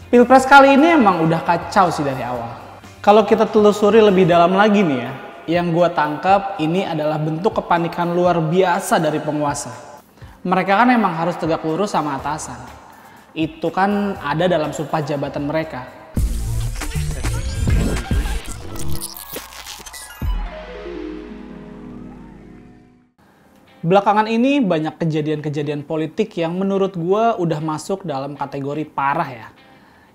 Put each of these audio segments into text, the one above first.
Pilpres kali ini emang udah kacau sih dari awal. Kalau kita telusuri lebih dalam lagi nih ya, yang gue tangkap ini adalah bentuk kepanikan luar biasa dari penguasa. Mereka kan emang harus tegak lurus sama atasan. Itu kan ada dalam sumpah jabatan mereka. Belakangan ini banyak kejadian-kejadian politik yang menurut gue udah masuk dalam kategori parah ya.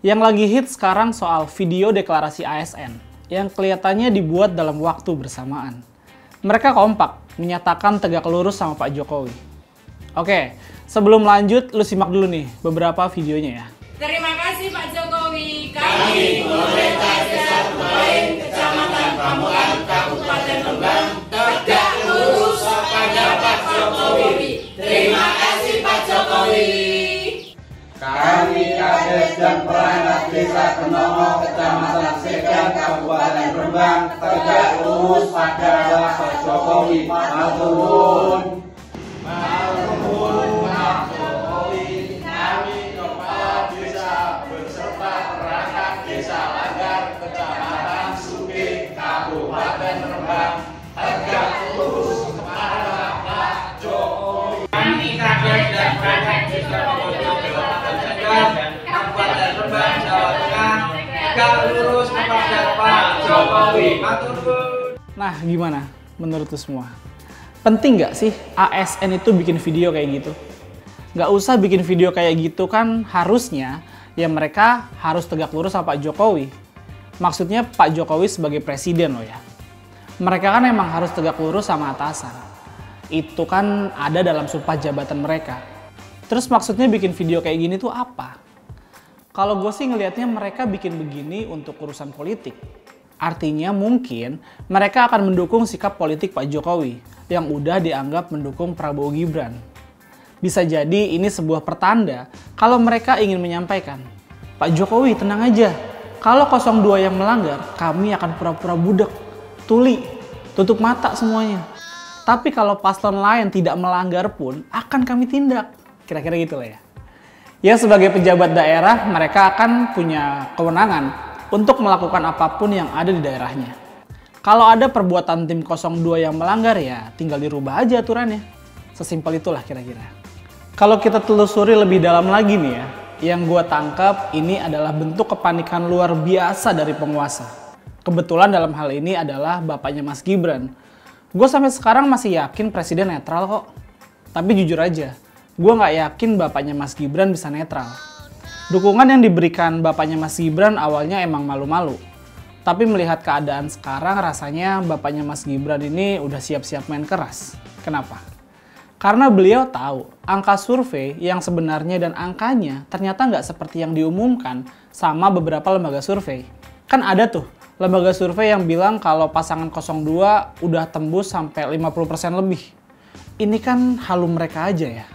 Yang lagi hit sekarang soal video deklarasi ASN yang kelihatannya dibuat dalam waktu bersamaan. Mereka kompak menyatakan tegak lurus sama Pak Jokowi. Oke, sebelum lanjut lu simak dulu nih beberapa videonya ya. Terima kasih Pak Jokowi. Kami pemerintah Desa Kumain, Kecamatan Pamukan, Kabupaten Rembang, tegak lurus kepada Pak Jokowi. Terima kasih Pak Jokowi. Kami Kades dan perangkat Desa Kenomo, Kecamatan Segan, Kabupaten Rembang, tegak lurus pada Bapak Jokowi. Matur nuwun. Pak Jokowi, kami Kepala Desa beserta perangkat Desa Langgar, Kecamatan Suke, Kabupaten Rembang, tegak lurus kepada Pak Jokowi. Kami Kades dan perangkat Desa Kabupaten Rembang, Jawa Tengah, tegak lurus kepada Pak Jokowi. Matur nuwun. Nah gimana menurut lu semua? Penting nggak sih ASN itu bikin video kayak gitu? Nggak usah bikin video kayak gitu kan, harusnya ya mereka harus tegak lurus sama Pak Jokowi. Maksudnya Pak Jokowi sebagai presiden loh ya. Mereka kan emang harus tegak lurus sama atasan. Itu kan ada dalam sumpah jabatan mereka. Terus maksudnya bikin video kayak gini tuh apa? Kalau gue sih ngelihatnya mereka bikin begini untuk urusan politik. Artinya mungkin mereka akan mendukung sikap politik Pak Jokowi yang udah dianggap mendukung Prabowo Gibran. Bisa jadi ini sebuah pertanda kalau mereka ingin menyampaikan, Pak Jokowi tenang aja, kalau 02 yang melanggar kami akan pura-pura budek, tuli, tutup mata semuanya. Tapi kalau paslon lain tidak melanggar pun akan kami tindak. Kira-kira gitu lah ya. Ya sebagai pejabat daerah mereka akan punya kewenangan untuk melakukan apapun yang ada di daerahnya. Kalau ada perbuatan tim 02 yang melanggar ya tinggal dirubah aja aturannya. Sesimpel itulah kira-kira. Kalau kita telusuri lebih dalam lagi nih ya, yang gue tangkap ini adalah bentuk kepanikan luar biasa dari penguasa. Kebetulan dalam hal ini adalah bapaknya Mas Gibran. Gue sampai sekarang masih yakin presiden netral kok. Tapi jujur aja, gue nggak yakin bapaknya Mas Gibran bisa netral. Dukungan yang diberikan bapaknya Mas Gibran awalnya emang malu-malu. Tapi melihat keadaan sekarang rasanya bapaknya Mas Gibran ini udah siap-siap main keras. Kenapa? Karena beliau tahu angka survei yang sebenarnya dan angkanya ternyata nggak seperti yang diumumkan sama beberapa lembaga survei. Kan ada tuh lembaga survei yang bilang kalau pasangan 02 udah tembus sampai 50% lebih. Ini kan halu mereka aja ya.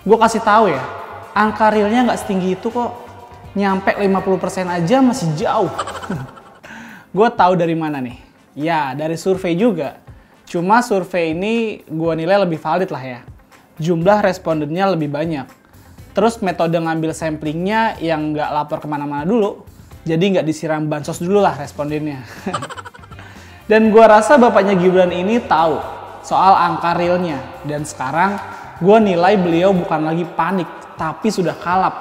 Gue kasih tahu ya, angka realnya nggak setinggi itu kok. Nyampe 50% aja masih jauh. Gue tahu dari mana nih? Ya, dari survei juga. Cuma survei ini gue nilai lebih valid lah ya. Jumlah respondennya lebih banyak. Terus metode ngambil samplingnya yang nggak lapor kemana-mana dulu. Jadi nggak disiram bansos dulu lah respondennya. Dan gue rasa bapaknya Gibran ini tahu soal angka realnya. Dan sekarang gue nilai beliau bukan lagi panik, tapi sudah kalap.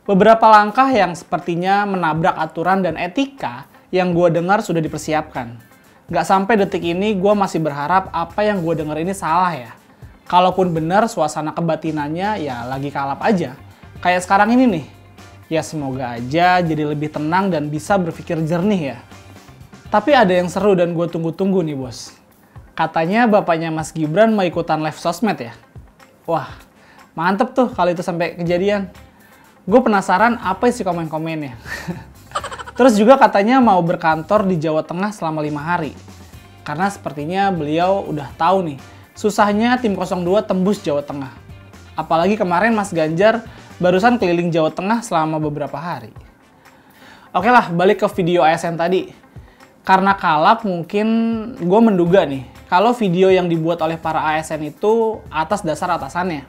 Beberapa langkah yang sepertinya menabrak aturan dan etika yang gue dengar sudah dipersiapkan. Gak sampai detik ini gue masih berharap apa yang gue dengar ini salah ya. Kalaupun benar suasana kebatinannya ya lagi kalap aja. Kayak sekarang ini nih. Ya semoga aja jadi lebih tenang dan bisa berpikir jernih ya. Tapi ada yang seru dan gue tunggu-tunggu nih bos. Katanya bapaknya Mas Gibran mau ikutan live sosmed ya. Wah mantep tuh kalau itu sampai kejadian. Gue penasaran apa isi komen-komennya. Terus juga katanya mau berkantor di Jawa Tengah selama 5 hari. Karena sepertinya beliau udah tahu nih, susahnya tim 02 tembus Jawa Tengah. Apalagi kemarin Mas Ganjar barusan keliling Jawa Tengah selama beberapa hari. Oke lah, balik ke video ASN tadi. Karena kalap mungkin gue menduga nih, kalau video yang dibuat oleh para ASN itu atas dasar atasannya.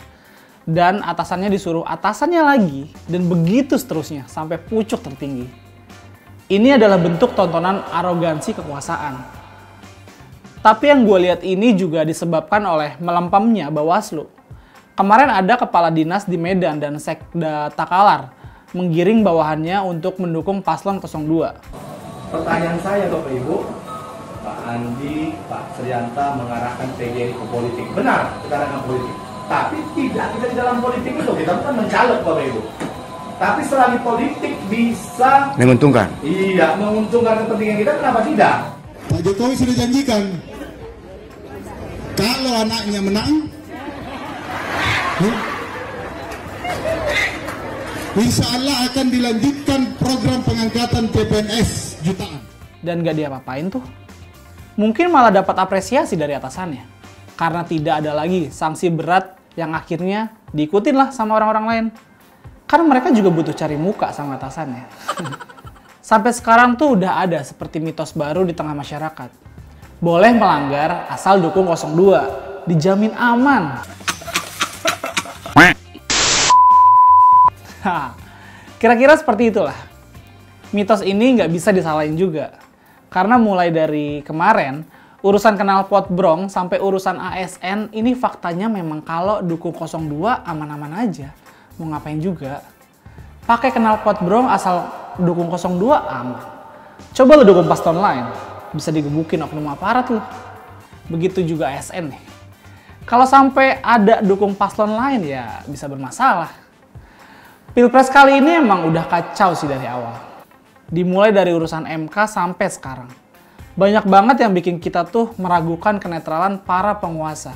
dan atasannya disuruh atasannya lagi, dan begitu seterusnya sampai pucuk tertinggi. Ini adalah bentuk tontonan arogansi kekuasaan. Tapi yang gue lihat ini juga disebabkan oleh melempemnya Bawaslu. Kemarin ada kepala dinas di Medan dan Sekda Takalar menggiring bawahannya untuk mendukung paslon 02. Pertanyaan saya Bapak Ibu, Pak Andi, Pak Suryanta mengarahkan PGRI ke politik. Benar, kita arahkan politik. Tapi tidak, kita di dalam politik itu, kita bukan mencalek Bapak Ibu. Tapi selagi politik bisa menguntungkan. Iya, menguntungkan kepentingan kita, kenapa tidak? Pak Jokowi sudah janjikan, kalau anaknya menang, insya Allah akan dilanjutkan program pengangkatan PPNS jutaan. Dan gak diapa-apain tuh. Mungkin malah dapat apresiasi dari atasannya. Karena tidak ada lagi sanksi berat yang akhirnya diikutin lah sama orang-orang lain. Karena mereka juga butuh cari muka sama atasannya. Sampai sekarang tuh udah ada seperti mitos baru di tengah masyarakat. Boleh melanggar asal dukung 02. Dijamin aman. Kira-kira seperti itulah. Mitos ini nggak bisa disalahin juga. Karena mulai dari kemarin, urusan knalpot brong sampai urusan ASN ini faktanya memang kalau dukung 02 aman-aman aja. Mau ngapain juga. Pakai knalpot brong asal dukung 02 aman. Coba lo dukung paslon lain, bisa digebukin oknum aparat lo. Begitu juga ASN nih. Kalau sampai ada dukung paslon lain ya bisa bermasalah. Pilpres kali ini emang udah kacau sih dari awal. Dimulai dari urusan MK sampai sekarang. Banyak banget yang bikin kita tuh meragukan kenetralan para penguasa.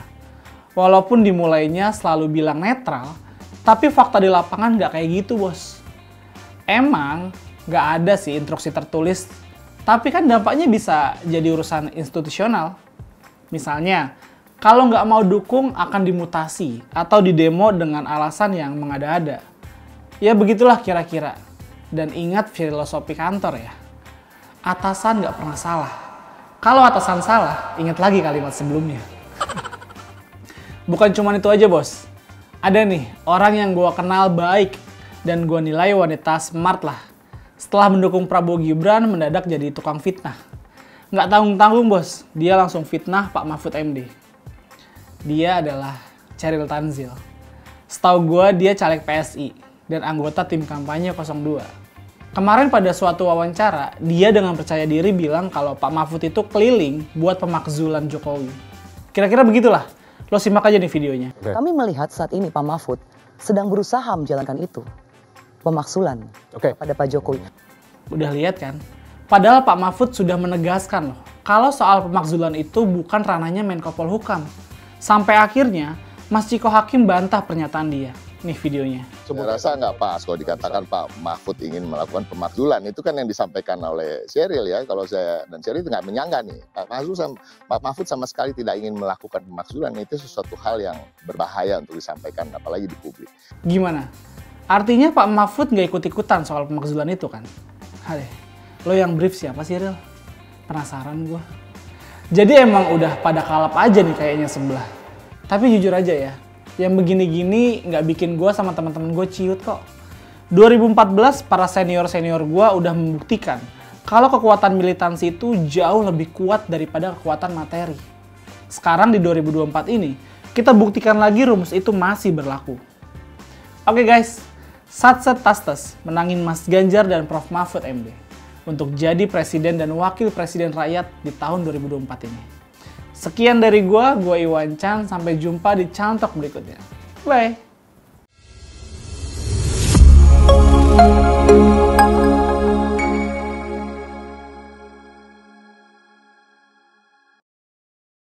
Walaupun dimulainya selalu bilang netral, tapi fakta di lapangan nggak kayak gitu, bos. Emang nggak ada sih instruksi tertulis, tapi kan dampaknya bisa jadi urusan institusional. Misalnya, kalau nggak mau dukung akan dimutasi atau didemo dengan alasan yang mengada-ada. Ya begitulah kira-kira. Dan ingat filosofi kantor ya. Atasan nggak pernah salah. Kalau atasan salah, ingat lagi kalimat sebelumnya. Bukan cuma itu aja bos. Ada nih orang yang gue kenal baik dan gue nilai wanita smart lah. Setelah mendukung Prabowo Gibran mendadak jadi tukang fitnah. Nggak tanggung-tanggung bos, dia langsung fitnah Pak Mahfud MD. Dia adalah Chairil Tanzil. Setahu gue dia caleg PSI dan anggota tim kampanye 02. Kemarin pada suatu wawancara, dia dengan percaya diri bilang kalau Pak Mahfud itu keliling buat pemakzulan Jokowi. Kira-kira begitulah. Lo simak aja nih videonya. Kami melihat saat ini Pak Mahfud sedang berusaha menjalankan itu. Pemakzulan pada Pak Jokowi. Udah lihat kan? Padahal Pak Mahfud sudah menegaskan loh, kalau soal pemakzulan itu bukan ranahnya Menko Polhukam. Sampai akhirnya, Mas Ciko Hakim bantah pernyataan dia. Nih videonya. Saya rasa nggak pas kalau dikatakan Pak Mahfud ingin melakukan pemakzulan. Itu kan yang disampaikan oleh Chairil ya. Kalau saya dan Chairil nggak menyangka nih. Pak Mahfud sama sekali tidak ingin melakukan pemakzulan. Itu sesuatu hal yang berbahaya untuk disampaikan, apalagi di publik. Gimana? Artinya Pak Mahfud nggak ikut-ikutan soal pemakzulan itu kan? Hade, lo yang brief siapa sih, Ril? Penasaran gue. Jadi emang udah pada kalap aja nih kayaknya sebelah. Tapi jujur aja ya, yang begini-gini nggak bikin gue sama teman-teman gue ciut kok. 2014 para senior-senior gue udah membuktikan kalau kekuatan militansi itu jauh lebih kuat daripada kekuatan materi. Sekarang di 2024 ini, kita buktikan lagi rumus itu masih berlaku. Oke guys, Satset Tastes menangin Mas Ganjar dan Prof Mahfud MD untuk jadi presiden dan wakil presiden rakyat di tahun 2024 ini. Sekian dari gue Iwan Chan, sampai jumpa di Cantok berikutnya. Bye!